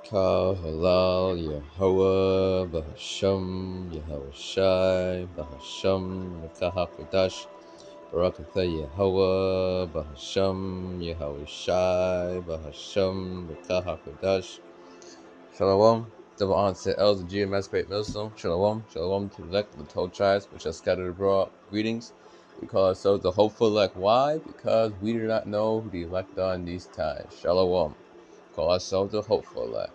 Ka Halal Yahweh Bahasham Yahweh Shai Bahasham Mikaha Kodash Barakatha Yahweh Bahasham Yahweh Shai Bahasham Mikaha Kodash. Shalom. Double honor to the elders of GMS Great Millstone. Shalom. Shalom to the elect of the 12 tribes which are scattered abroad. Greetings. We call ourselves the hopeful elect. Why? Because we do not know who the elect are in these times. Shalom. Call ourselves the hopeful elect.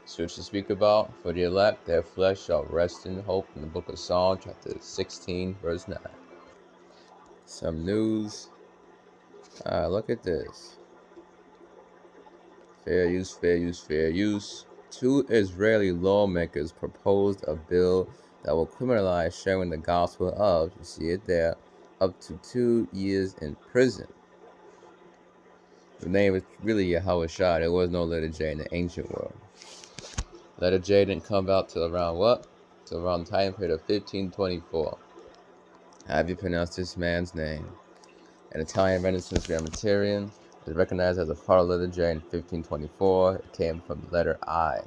Scriptures speak about, for the elect, their flesh shall rest in hope, in the book of Psalm, chapter 16, verse 9. Some news. Look at this. Fair use, fair use, fair use. Two Israeli lawmakers proposed a bill that will criminalize sharing the gospel of, you see it there, up to 2 years in prison. The name is really Yahweh Shai. There was no letter J in the ancient world. Letter J didn't come out till around what? Till around the time period of 1524. How have you pronounced this man's name? An Italian Renaissance grammarian is recognized as a part of letter J in 1524. It came from the letter I.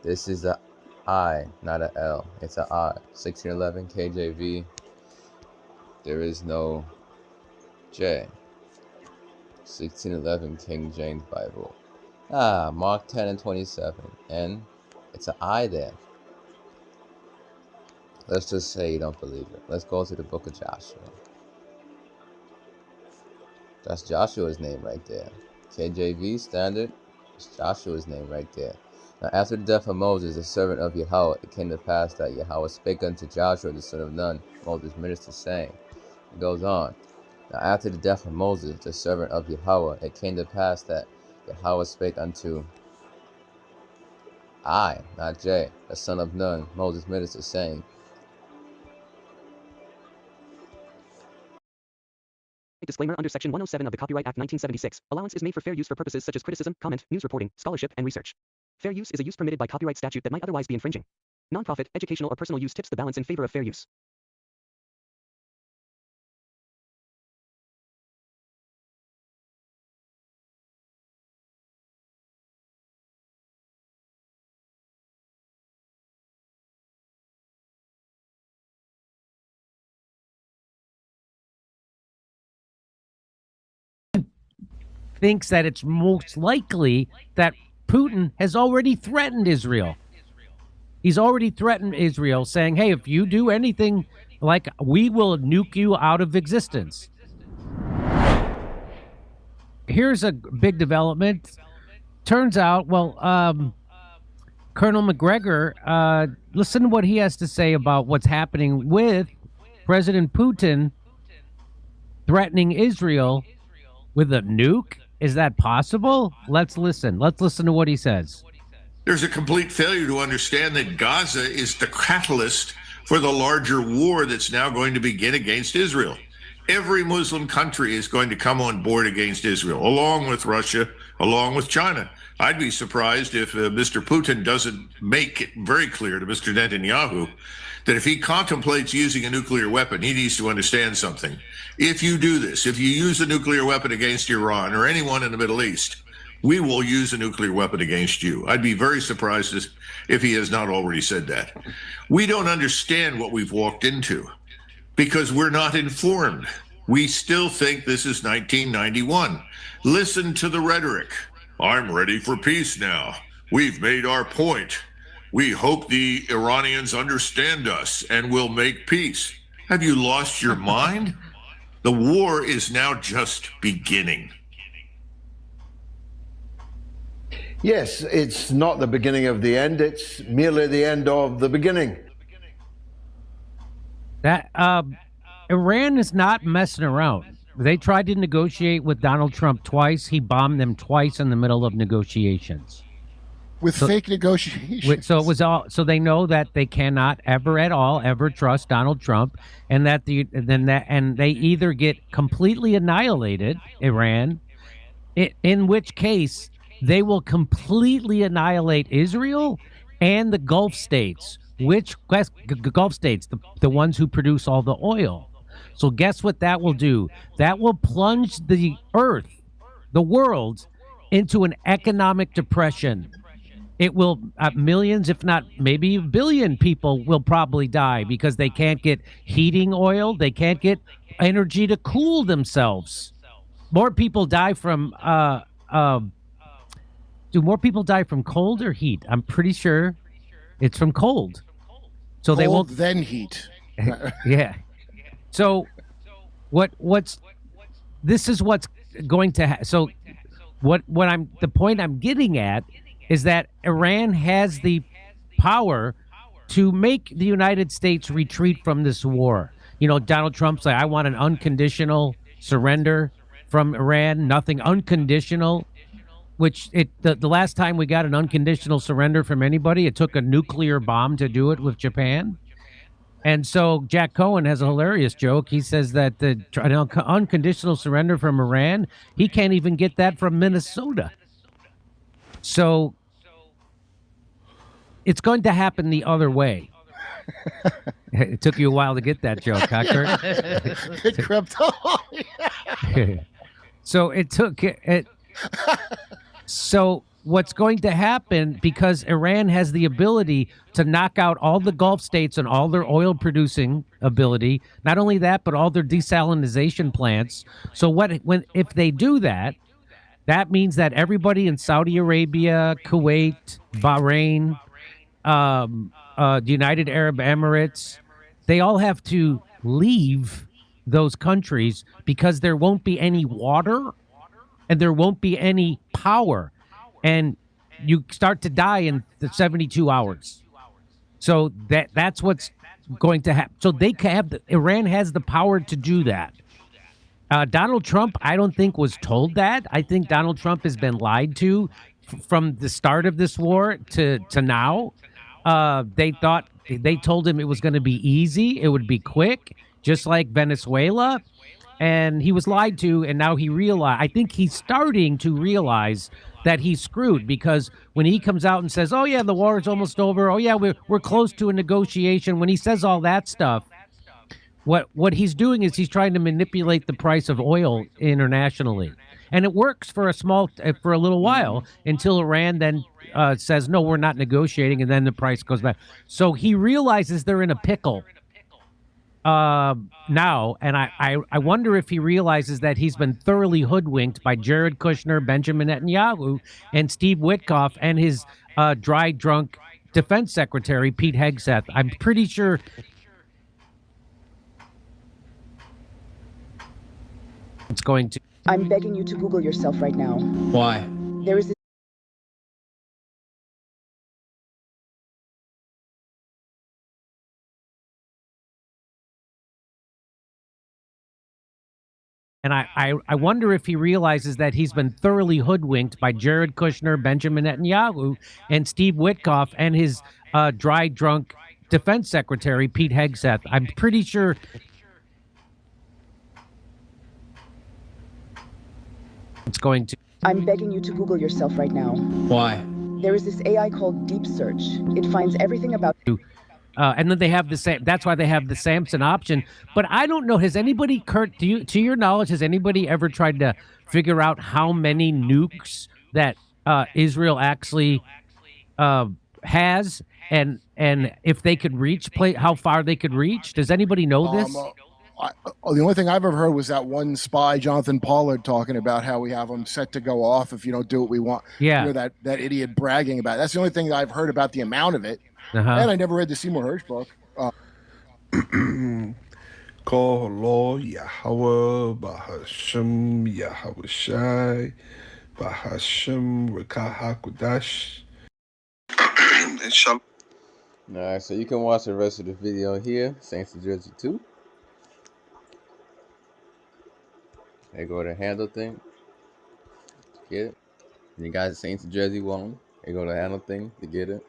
This is a I, not a L. It's a I. 1611 KJV. There is no J. 1611 King James Bible. Mark 10 and 27. And it's an I there. Let's just say you don't believe it. Let's go to the book of Joshua. That's Joshua's name right there. KJV standard. It's Joshua's name right there. Now after the death of Moses, the servant of Yahweh, it came to pass that Yahweh spake unto Joshua the son of Nun, Moses' minister, saying. It goes on. Now after the death of Moses, the servant of Yahweh, it came to pass that Yahweh spake unto I, not J, the son of Nun, Moses' minister, saying. Disclaimer under Section 107 of the Copyright Act 1976. Allowance is made for fair use for purposes such as criticism, comment, news reporting, scholarship, and research. Fair use is a use permitted by copyright statute that might otherwise be infringing. Nonprofit, educational, or personal use tips the balance in favor of fair use. Thinks that it's most likely that Putin has already threatened Israel. He's already threatened Israel, saying, hey, if you do anything, like, we will nuke you out of existence. Here's a big development. Turns out, Colonel McGregor, listen to what he has to say about what's happening with President Putin threatening Israel with a nuke. Is that possible? Let's listen. Let's listen to what he says. There's a complete failure to understand that Gaza is the catalyst for the larger war that's now going to begin against Israel. Every Muslim country is going to come on board against Israel, along with Russia, along with China. I'd be surprised if Mr. Putin doesn't make it very clear to Mr. Netanyahu that if he contemplates using a nuclear weapon, he needs to understand something. If you do this, if you use a nuclear weapon against Iran or anyone in the Middle East, we will use a nuclear weapon against you. I'd be very surprised if he has not already said that. We don't understand what we've walked into because we're not informed. We still think this is 1991. Listen to the rhetoric. I'm ready for peace now. We've made our point. We hope the Iranians understand us and will make peace. Have you lost your mind? The war is now just beginning. Yes, it's not the beginning of the end. It's merely the end of the beginning. That Iran is not messing around. They tried to negotiate with Donald Trump twice. He bombed them twice in the middle of negotiations. With fake negotiations. So it was all. So they know that they cannot ever trust Donald Trump, and that they either get completely annihilated, Iran, in which case they will completely annihilate Israel and the Gulf states. Which Gulf states? The ones who produce all the oil. So guess what that will do? That will plunge the earth, the world, into an economic depression. it will millions, if not maybe a billion people will probably die because they can't get heating oil. They can't get energy to cool themselves. More people die from do more people die from cold or heat? I'm pretty sure it's from cold. So they won't then heat. yeah. So what's this is what's going to so what I'm the point I'm getting at is that Iran has the power to make the United States retreat from this war. You know, Donald Trump's like, I want an unconditional surrender from Iran, nothing unconditional, which the last time we got an unconditional surrender from anybody, it took a nuclear bomb to do it with Japan. And so Jack Cohen has a hilarious joke. He says that the unconditional surrender from Iran, he can't even get that from Minnesota. So it's going to happen the other way. It took you a while to get that joke, huh, Kurt? It crept on. So it took it. So what's going to happen, because Iran has the ability to knock out all the Gulf states and all their oil producing ability, not only that, but all their desalination plants. So if they do that, that means that everybody in Saudi Arabia, Kuwait, Bahrain, the United Arab Emirates, they all have to leave those countries because there won't be any water and there won't be any power. And you start to die in the 72 hours. So that's what's going to happen. So they have Iran has the power to do that. Donald Trump, I don't think, was told that. I think Donald Trump has been lied to from the start of this war to now. They told him it was going to be easy. It would be quick, just like Venezuela. And he was lied to. And now I think he's starting to realize that he's screwed, because when he comes out and says, oh, yeah, the war is almost over. Oh, yeah, we're close to a negotiation. When he says all that stuff, what he's doing is he's trying to manipulate the price of oil internationally. And it works for a little while until Iran then says, no, we're not negotiating. And then the price goes back. So he realizes they're in a pickle now. And I wonder if he realizes that he's been thoroughly hoodwinked by Jared Kushner, Benjamin Netanyahu, and Steve Witkoff and his dry drunk defense secretary, Pete Hegseth. I'm pretty sure. It's going to. I'm begging you to Google yourself right now. Why? There is this And I wonder if he realizes that he's been thoroughly hoodwinked by Jared Kushner, Benjamin Netanyahu, and Steve Witkoff and his dry drunk defense secretary, Pete Hegseth. I'm pretty sure. It's going to. I'm begging you to Google yourself right now. Why? There is this AI called Deep Search. It finds everything about and then they have the same. That's why they have the Samson option. But I don't know. Has anybody, Kurt, to your knowledge, has anybody ever tried to figure out how many nukes that Israel actually has, and if they could reach, how far they could reach? Does anybody know this? The only thing I've ever heard was that one spy, Jonathan Pollard, talking about how we have them set to go off if you don't do what we want. Yeah. You know, that idiot bragging about it. That's the only thing that I've heard about the amount of it. And I never read the Seymour Hersh book. Call law Yahweh Bahashem Yahweh Shai Bahashem Rekaha Kudash. Alright, so you can watch the rest of the video here. Saints of Jersey 2. They go to handle thing. Get it. And you guys Saints of Jersey 1. They go to handle thing to get it.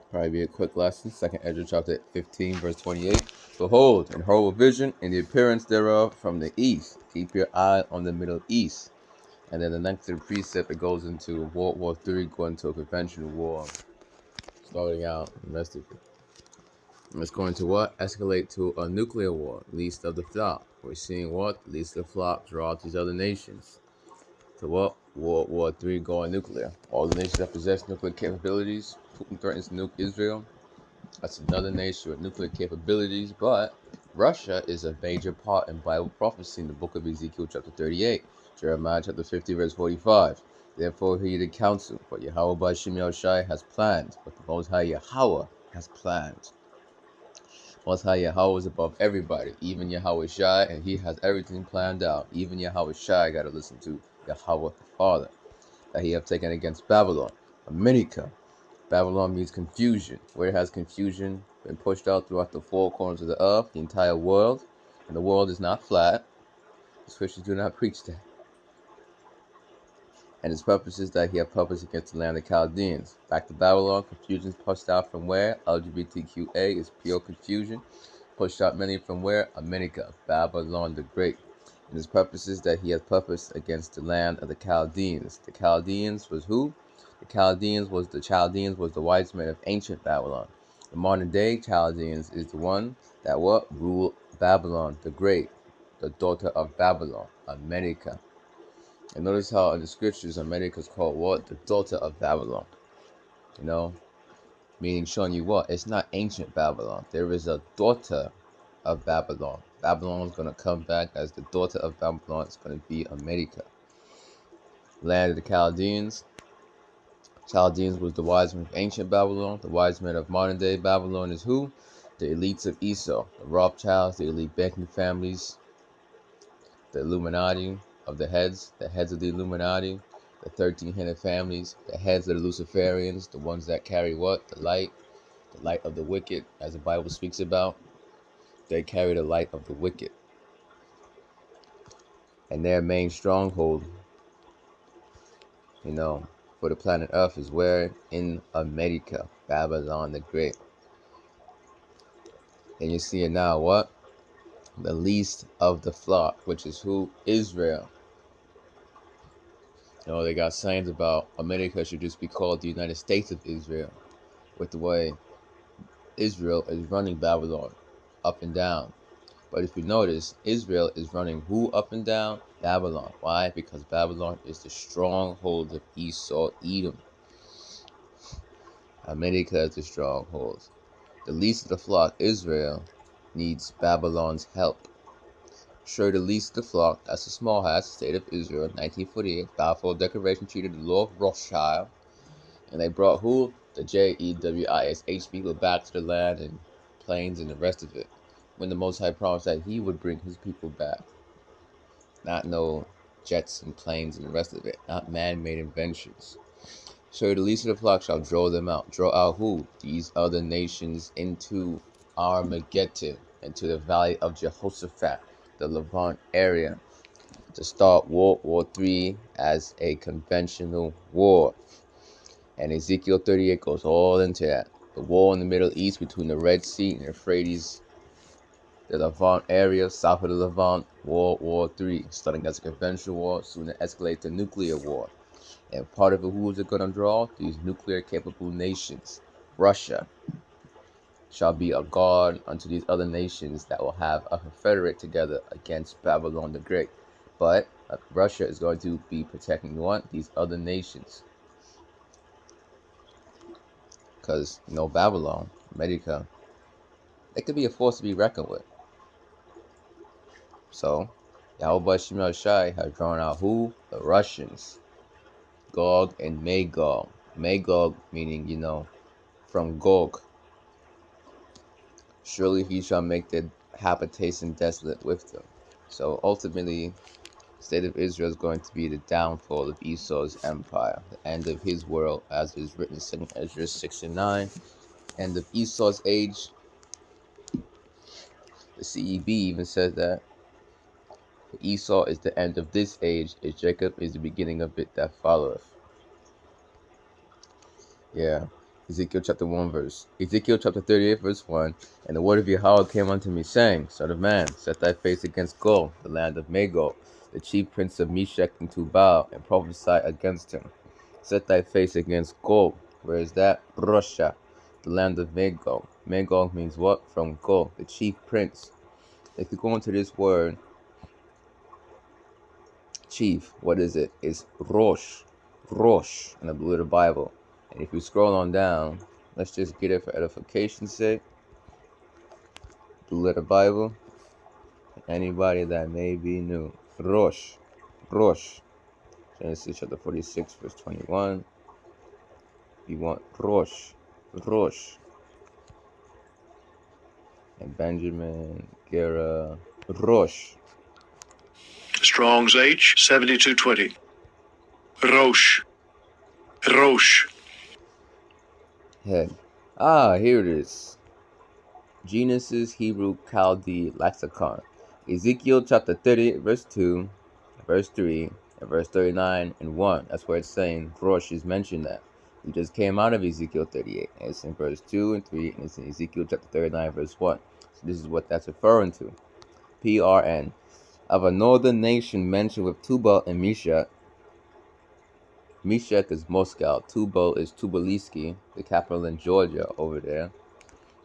Probably be a quick lesson. Second Ezra chapter 15, verse 28. Behold, an horrible vision, and the appearance thereof from the east. Keep your eye on the Middle East. And then the next precept, it goes into World War III, going to a conventional war. Starting out domestically. It's going to what? Escalate to a nuclear war. Least of the flock. We're seeing what? Least of the flock draw to these other nations. So what? World War III going nuclear. All the nations that possess nuclear capabilities. Putin threatens to nuke Israel. That's another nation with nuclear capabilities. But Russia is a major part in Bible prophecy in the book of Ezekiel chapter 38, Jeremiah chapter 50 verse 45. Therefore hear the counsel, what Yahweh by Shem Shai has planned, what the Most High Yahweh has planned. Most High Yahweh is above everybody, even Yahweh Shai, and he has everything planned out. Even Yahweh Shai got to listen to Yahweh the Father, that he have taken against Babylon. America. Babylon means confusion. Where has confusion been pushed out throughout the four corners of the earth, the entire world? And the world is not flat. The Christians do not preach that. And his purpose is that he have purpose against the land of Chaldeans. Back to Babylon, confusion is pushed out from where? LGBTQA is pure confusion. Pushed out many from where? America, Babylon the Great. And his purpose is that he has purpose against the land of the Chaldeans. The Chaldeans was who? The Chaldeans was the wise men of ancient Babylon. The modern day Chaldeans is the one that what? Rule Babylon the Great, the daughter of Babylon, America. And notice how in the scriptures America is called what? The daughter of Babylon. You know? Meaning showing you what? It's not ancient Babylon. There is a daughter of Babylon. Babylon is going to come back as the daughter of Babylon. It's going to be America. Land of the Chaldeans. Chaldeans was the wise men of ancient Babylon. The wise men of modern day Babylon is who? The elites of Esau. The Rothschilds, the elite banking families, the Illuminati of the heads of the Illuminati, the 1300 families, the heads of the Luciferians, the ones that carry what? The light of the wicked, as the Bible speaks about. They carry the light of the wicked. And their main stronghold, for the planet Earth is where? In America, Babylon the Great. And you see it now, what? The least of the flock, which is who? Israel. They got signs about America should just be called the United States of Israel, with the way Israel is running Babylon up and down. But if you notice, Israel is running who up and down? Babylon. Why? Because Babylon is the stronghold of Esau, Edom. America is the stronghold. The least of the flock, Israel, needs Babylon's help. Sure, the least of the flock, that's the small hat, state of Israel, 1948, Balfour Declaration treated the law of Rothschild, and they brought who? The WWIII people back to the land and plains and the rest of it, when the Most High promised that he would bring his people back. Not no jets and planes and the rest of it, not man-made inventions. So the least of the flock shall draw them out. Draw out who? These other nations into Armageddon, into the valley of Jehoshaphat, the Levant area, to start World War III as a conventional war. And Ezekiel 38 goes all into that. The war in the Middle East between the Red Sea and Euphrates, the Levant area, south of the Levant, World War III, starting as a conventional war, soon to escalate to nuclear war. And part of it, who is it going to draw? These nuclear-capable nations. Russia shall be a guard unto these other nations that will have a confederate together against Babylon the Great. But Russia is going to be protecting what? These other nations. Because, Babylon, America, it could be a force to be reckoned with. So, Yahweh Shem Shai has drawn out who? The Russians. Gog and Magog. Magog meaning, from Gog. Surely he shall make their habitation desolate with them. So ultimately, the state of Israel is going to be the downfall of Esau's empire, the end of his world, as is written in 2 Ezra 6 and 9. End of Esau's age. The CEB even says that Esau is the end of this age, and Jacob is the beginning of it that followeth. Yeah. Ezekiel chapter 38 verse 1. And the word of Yahweh came unto me, saying, Son of man, set thy face against Gog, the land of Magog, the chief prince of Meshech and Tubal, and prophesy against him. Set thy face against Gog. Where is that? Russia, the land of Magog. Magog means what? From Gog, the chief prince. If you go into this word, chief. What is it? It's Rosh. Rosh in the Blue Letter Bible. And if you scroll on down, let's just get it for edification's sake. Blue Letter Bible. Anybody that may be new. Rosh. Rosh. Genesis chapter 46, verse 21. You want Rosh. Rosh. And Benjamin, Gera, Rosh. Strong's H 7220. Rosh. Rosh. Head. Here it is. Genesis Hebrew Chaldee Lexicon. Ezekiel chapter 30, verse 2, verse 3, and verse 39 and 1. That's where it's saying Rosh is mentioned that. We just came out of Ezekiel 38. And it's in verse 2 and 3, and it's in Ezekiel chapter 39, verse 1. So this is what that's referring to. PRN. Of a northern nation mentioned with Tubal and Meshach. Meshach is Moscow. Tubal is Tbilisi, the capital in Georgia over there.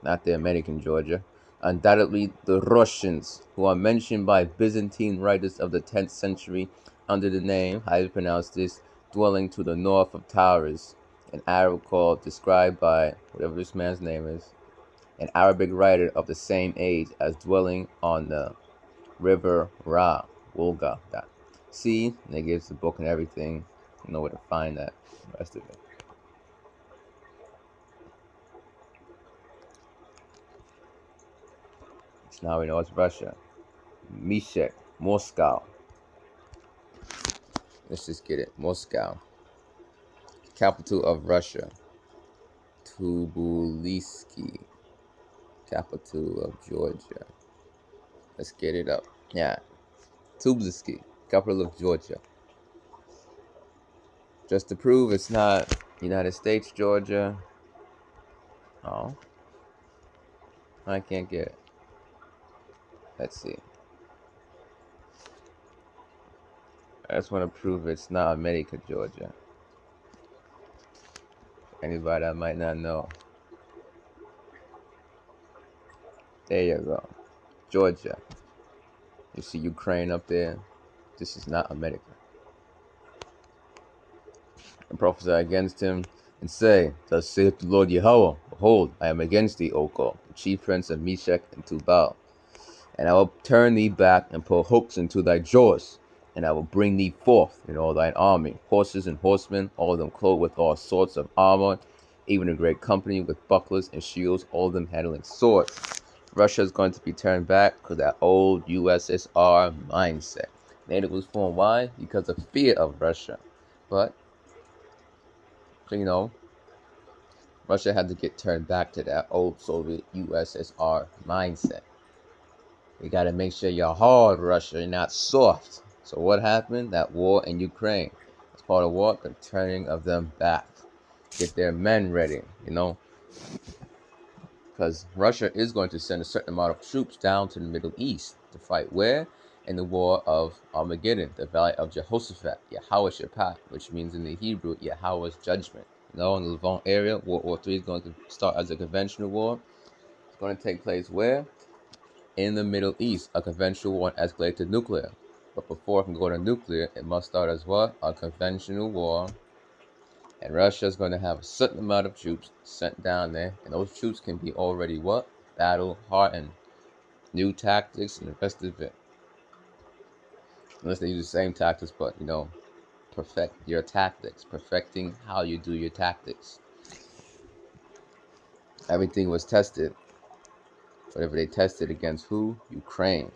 Not the American Georgia. Undoubtedly the Russians, who are mentioned by Byzantine writers of the 10th century under the name, how you pronounce this, dwelling to the north of Taurus, an Arab called, described by whatever this man's name is, an Arabic writer of the same age as dwelling on the river Ra, Volga. See, and they gives the book and everything. You know where to find that, the rest of it. So now we know it's Russia. Meshach, Moscow. Let's just get it. Moscow. Capital of Russia. Tbilisi. Capital of Georgia. Let's get it up. Yeah. Tbilisi. Capital of Georgia. Just to prove it's not United States, Georgia. Oh. I can't get it. Let's see. I just want to prove it's not America, Georgia. Anybody that might not know. There you go. Georgia. You see Ukraine up there? This is not America. And prophesy against him and say, thus saith the Lord Yahweh, behold, I am against thee, O God, the chief prince of Meshach and Tubal. And I will turn thee back and put hooks into thy jaws, and I will bring thee forth in all thine army, horses and horsemen, all of them clothed with all sorts of armor, even a great company with bucklers and shields, all of them handling swords. Russia is going to be turned back to that old USSR mindset. NATO was formed. Why? Because of fear of Russia. But, you know, Russia had to get turned back to that old Soviet USSR mindset. You got to make sure you're hard, Russia, you're not soft. So what happened? That war in Ukraine. As part of what? The turning of them back. Get their men ready, you know. Because Russia is going to send a certain amount of troops down to the Middle East to fight where? In the war of Armageddon, the Valley of Jehoshaphat, Yahweh Shaphat, which means in the Hebrew, Yahweh's judgment. You know, in the Levant area, World War III is going to start as a conventional war. It's going to take place where? In the Middle East, a conventional war escalated to nuclear. But before it can go to nuclear, it must start as what? A conventional war. And Russia is going to have a certain amount of troops sent down there. And those troops can be already what? Battle hardened. New tactics and the rest of it. Unless they use the same tactics, but, you know, perfect your tactics. Perfecting how you do your tactics. Everything was tested. Whatever they tested against who? Ukraine.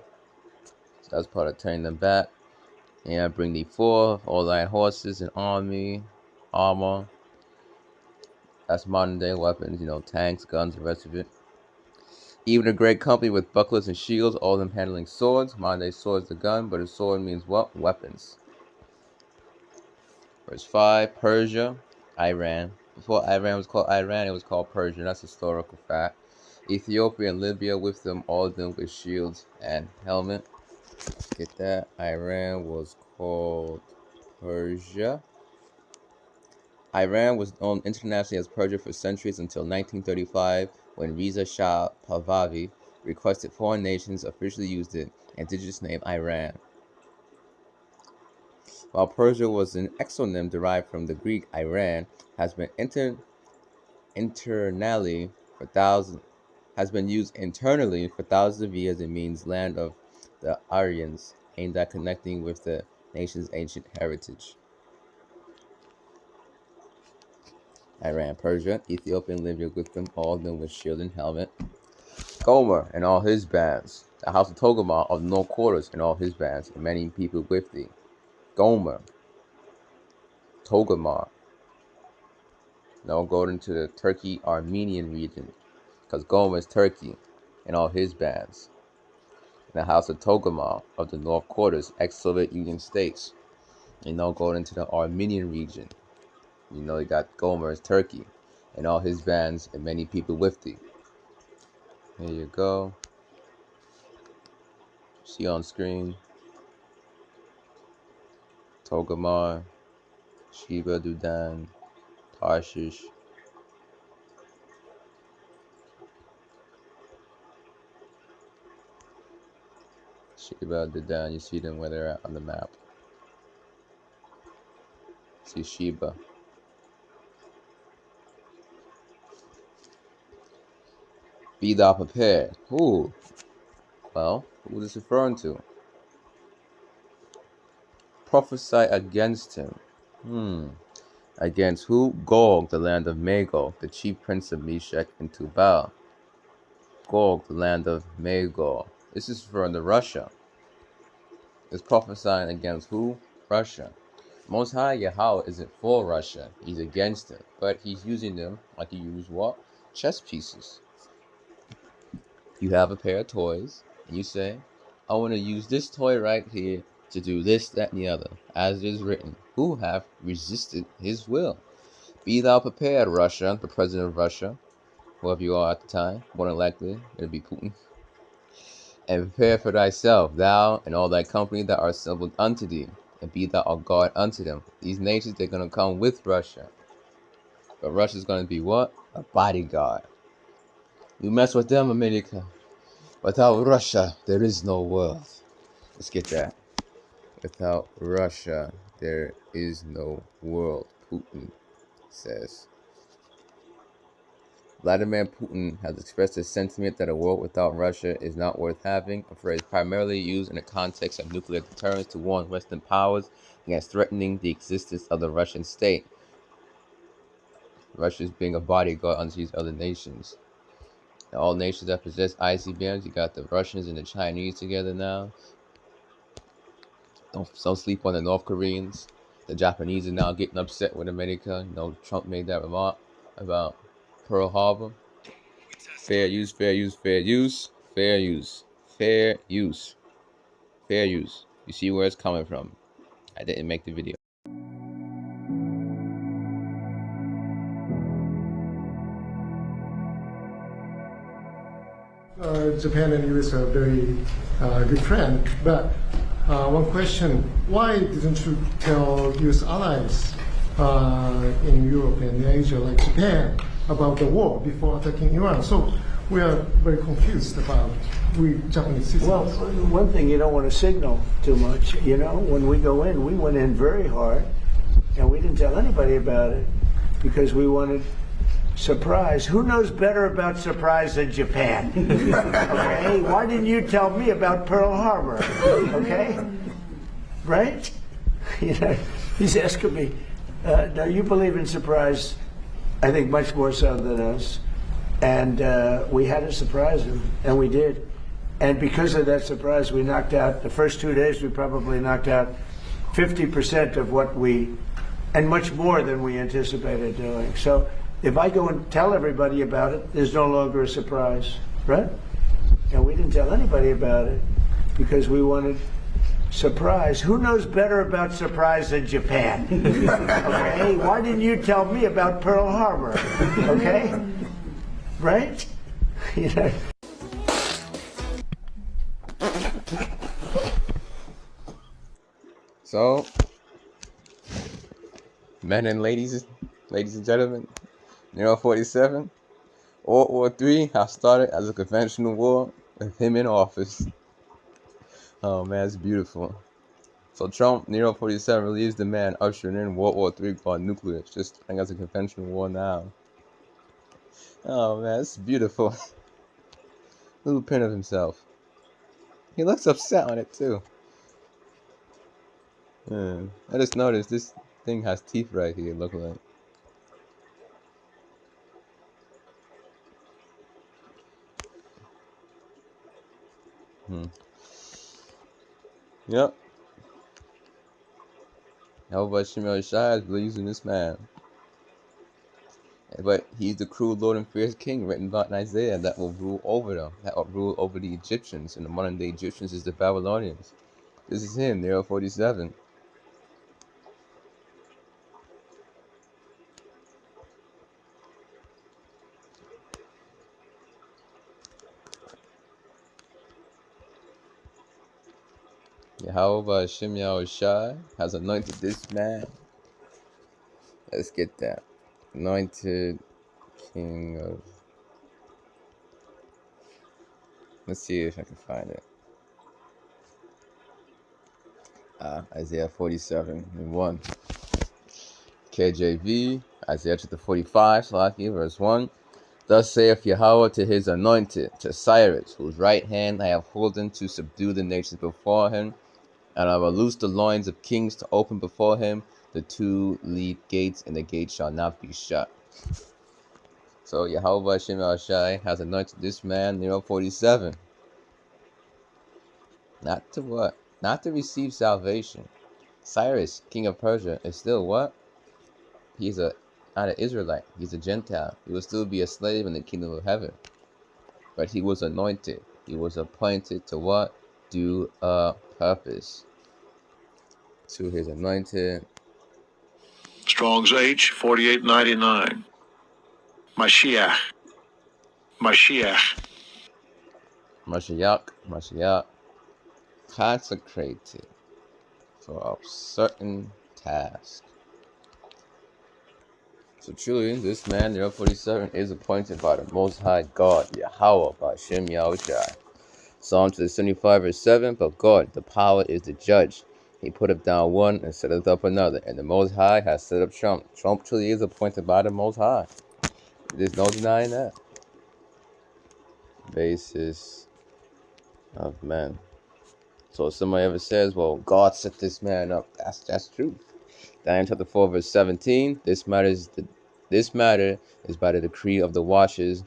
So that's part of turning them back. And bring thee forth all thy horses and armor. That's modern day weapons, you know, tanks, guns, the rest of it. Even a great company with bucklers and shields, all of them handling swords. Modern day sword is the gun, but a sword means what? Weapons. Verse 5, Persia, Iran. Before Iran was called Iran, it was called Persia. That's historical fact. Ethiopia and Libya with them, all of them with shields and helmet. Let's get that. Iran was called Persia. Iran was known internationally as Persia for centuries until 1935, when Reza Shah Pahlavi requested foreign nations officially use the indigenous name Iran. While Persia was an exonym derived from the Greek Iran, has been internally for thousands has been used internally for thousands of years. It means land of the Aryans, aimed at connecting with the nation's ancient heritage. Iran, Persia, Ethiopian, Libya with them, all of them with shield and helmet. Gomer and all his bands. The house of Togarmah of the North Quarters and all his bands, and many people with thee. Gomer, Togarmah. Now go into the Turkey-Armenian region, because Gomer is Turkey and all his bands. And the house of Togarmah of the North Quarters, ex-Soviet Union states. And now go into the Armenian region. You know, you got Gomer is Turkey and all his bands and many people with thee. Here you go. See on screen. Togarmah, Sheba, Dudan, Tarshish. Sheba, Dudan, you see them where they're at on the map. See Sheba. Be thou prepared. Who? Well, who is this referring to? Prophesy against him. Against who? Gog, the land of Magog, the chief prince of Meshech and Tubal. Gog, the land of Magog. This is referring to Russia. It's prophesying against who? Russia. Most High Yahweh isn't for Russia. He's against it. But he's using them like he used what? Chess pieces. You have a pair of toys, and you say, I want to use this toy right here to do this, that, and the other, as it is written, who have resisted his will. Be thou prepared, Russia, the president of Russia, whoever you are at the time, more than likely, it'll be Putin. And prepare for thyself, thou and all thy company that are assembled unto thee, and be thou a guard unto them. These nations, they're going to come with Russia. But Russia's going to be what? A bodyguard. You mess with them, America. Without Russia, there is no world. Let's get that. Without Russia, there is no world, Putin says. Vladimir Putin has expressed his sentiment that a world without Russia is not worth having, a phrase primarily used in the context of nuclear deterrence to warn Western powers against threatening the existence of the Russian state. Russia is being a bodyguard unto these other nations. And all nations that possess ICBMs, you got the Russians and the Chinese together now. Don't sleep on the North Koreans. The Japanese are now getting upset with America. You know, Trump made that remark about Pearl Harbor. Fair use, fair use, fair use, fair use, fair use, fair use. You see where it's coming from. I didn't make the video. Japan and US are very good friends, but one question, why didn't you tell US allies in Europe and Asia, like Japan, about the war before attacking Iran? So we are very confused about we Japanese citizens. Well, one thing, you don't want to signal too much. You know, when we go in, we went in very hard, and we didn't tell anybody about it because we wanted surprise. Who knows better about surprise than Japan? Okay, why didn't you tell me about Pearl Harbor? Okay, right? You know, he's asking me. Now you believe in surprise, I think much more so than us, and we had to surprise him, and we did. And because of that surprise, we knocked out the first 2 days. We probably knocked out 50% of what we, and much more than we anticipated doing. So if I go and tell everybody about it, there's no longer a surprise, right? And we didn't tell anybody about it because we wanted surprise. Who knows better about surprise than Japan? Okay, why didn't you tell me about Pearl Harbor? Okay, right? You know. So, men and ladies and gentlemen, 47, World War III has started as a conventional war with him in office. Oh man, it's beautiful. So Trump, Nero 47, relieves the man ushering in World War III called nuclear. It's just I think that's a conventional war now. Oh man, it's beautiful. Little pin of himself. He looks upset on it too. I just noticed this thing has teeth right here, look like. Yep. However, Shimei Shai believes in this man. But he's the cruel Lord and fierce king written about in Isaiah that will rule over them, that will rule over the Egyptians, and the modern day Egyptians is the Babylonians. This is him, Nero 47. Yahweh Shimei Shai has anointed this man. Let's get that. Anointed king of... Let's see if I can find it. Isaiah 47:1. KJV, Isaiah chapter 45, verse 1. Thus saith Yahweh to his anointed, to Cyrus, whose right hand I have holden to subdue the nations before him, and I will loose the loins of kings to open before him the two lead gates, and the gates shall not be shut. So Yahweh Shimei Shai has anointed this man, Nero 47. Not to what? Not to receive salvation. Cyrus, king of Persia, is still what? He's not an Israelite. He's a Gentile. He will still be a slave in the kingdom of heaven. But he was anointed. He was appointed to what? Do a purpose. To his anointed. Strong's H, 4899. Mashiach. Mashiach. Mashiach. Consecrated for a certain task. So truly, this man, Nero 47, is appointed by the Most High God, Yahweh, by Shem Yahushai. Psalm 75, verse 7, but God, the power, is the judge. He putteth down one and setteth up another, and the Most High has set up Trump. Trump truly is appointed by the Most High. There's no denying that. Basis of man. So if somebody ever says, well, God set this man up, that's true. Daniel chapter 4, verse 17, this matter is by the decree of the watchers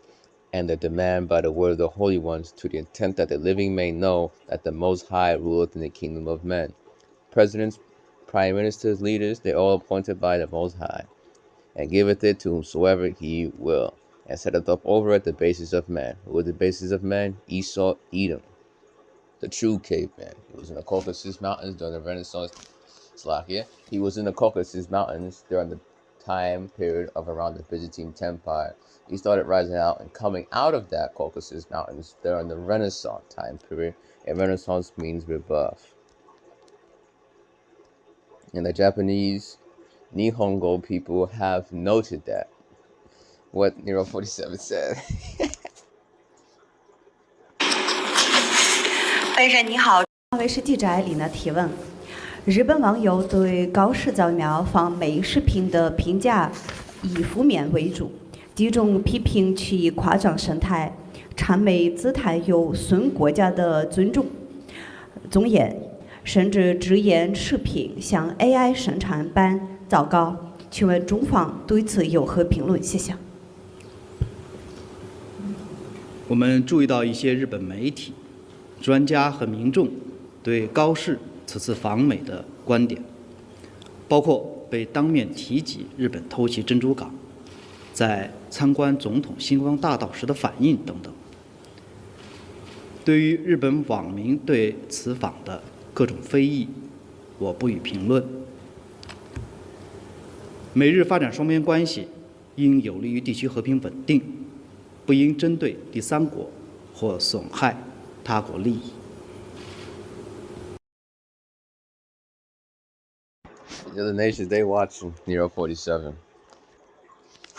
and the demand by the word of the holy ones, to the intent that the living may know that the Most High ruleth in the kingdom of men. Presidents, prime ministers, leaders, they are all appointed by the Most High, and giveth it to whomsoever he will, and setteth up over it the basis of man. Who was the basis of man? Esau, Edom, the true caveman. He was in the Caucasus Mountains during the Renaissance. He was in the Caucasus Mountains during the time period of around the Byzantine Empire. He started rising out and coming out of that Caucasus Mountains during the Renaissance time period. And Renaissance means rebirth. And the Japanese Nihongo people have noted that. What Nero 47 said. 先生你好，卫视记者艾丽娜提问：日本网友对高市早苗访美视频的评价以负面为主，集中批评其夸张神态、谄媚姿态有损国家的尊严，甚至直言视频像 AI 生产般糟糕。请问中方对此有何评论？谢谢。我们注意到一些日本媒体、专家和民众对高市此次访美的观点，包括被当面提及日本偷袭珍珠港，在参观总统星光大道时的反应等等。对于日本网民对此访的各种非议，我不予评论。美日发展双边关系应有利于地区和平稳定，不应针对第三国或损害他国利益。The other nations, they watching Nero 47.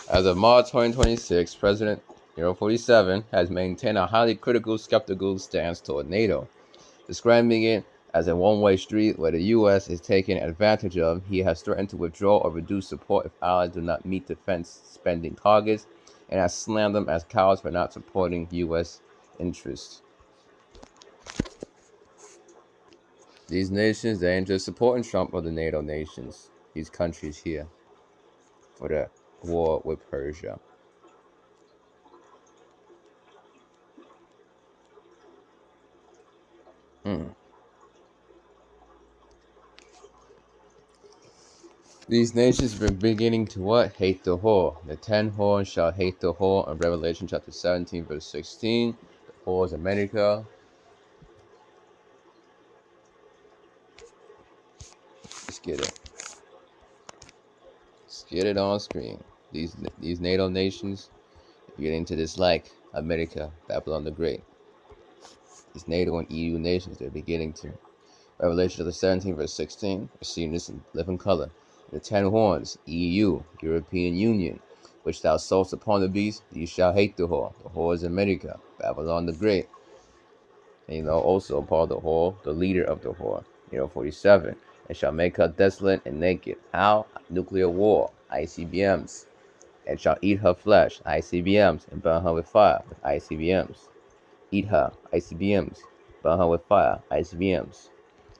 As of March 2026, President Nero 47 has maintained a highly critical, skeptical stance toward NATO, describing it as a one-way street where the U.S. is taken advantage of. He has threatened to withdraw or reduce support if allies do not meet defense spending targets, and has slammed them as cowards for not supporting U.S. interests. These nations, they ain't just supporting Trump or the NATO nations. These countries here for the war with Persia. These nations were beginning to what? Hate the whore. The 10 horns shall hate the whore in Revelation chapter 17, verse 16. The whore is America. Let's get it. Let's get it on screen. These NATO nations are beginning to dislike America, Babylon the Great. These NATO and EU nations, they're beginning to. Revelation chapter 17, verse 16. We're seeing this in living color. The 10 horns, EU, European Union, which thou sawest upon the beast, ye shall hate the whore. The whore is America, Babylon the Great. And also part of the whore, the leader of the whore. 47. And shall make her desolate and naked. How? Nuclear war, ICBMs. And shall eat her flesh, ICBMs, and burn her with fire, with ICBMs. Eat her, ICBMs. Burn her with fire, ICBMs.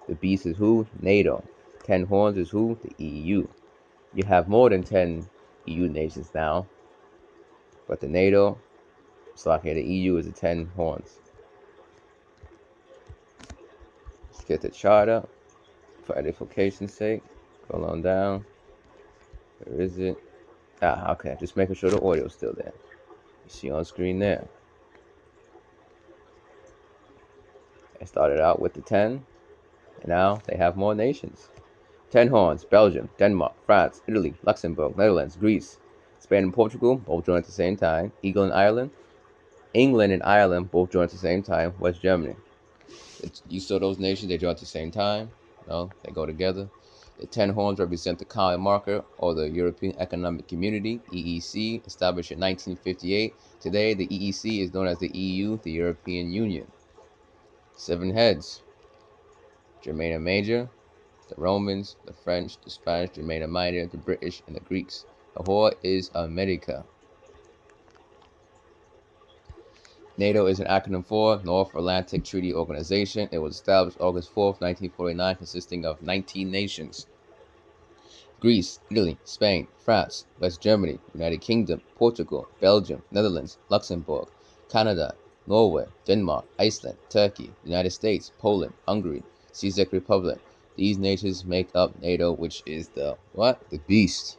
The beast is who? NATO. 10 horns is who? The EU. You have more than 10 EU nations now. But the NATO, the EU is the 10 horns. Let's get the chart up for edification's sake. Go on down. Where is it? Okay. Just making sure the audio is still there. You see on screen there. I started out with the 10. And now they have more nations. 10 horns, Belgium, Denmark, France, Italy, Luxembourg, Netherlands, Greece, Spain and Portugal, both joined at the same time. England and Ireland, both joined at the same time. West Germany. You saw those nations, they joined at the same time. No, they go together. The 10 horns represent the common marker, or the European Economic Community, EEC, established in 1958. Today, the EEC is known as the EU, the European Union. 7 heads. Germania Major, the Romans, the French, the Spanish, Germania Minor, the British, and the Greeks. The whore is America. NATO is an acronym for North Atlantic Treaty Organization. It was established August 4th, 1949, consisting of 19 nations. Greece, Italy, Spain, France, West Germany, United Kingdom, Portugal, Belgium, Netherlands, Luxembourg, Canada, Norway, Denmark, Iceland, Turkey, United States, Poland, Hungary, Czech Republic. These nations make up NATO, which is the what? The beast.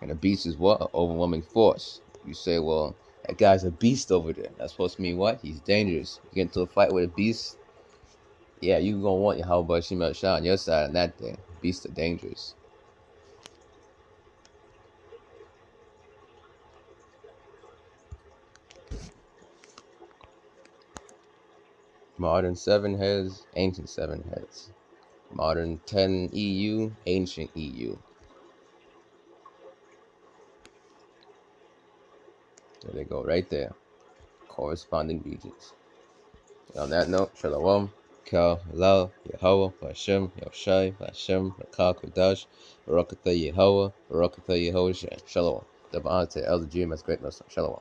And the beast is what? An overwhelming force. You say, well, that guy's a beast over there. That's supposed to mean what? He's dangerous. You get into a fight with a beast, yeah, you gonna want your Yahweh Shema Shah on your side on that day. Beasts are dangerous. Modern 7 heads, ancient 7 heads. Modern 10 EU, ancient EU. There they go, right there. Corresponding regions. And on that note, Shalom, Kal, Halal, Yahweh, Hashem, Yoshai, Hashem, Rakah, Kodash, Barakatha Yahweh, Barakatha Yehoshua. Shalom. Double honor to Elder GMS Great Muslim. Shalom.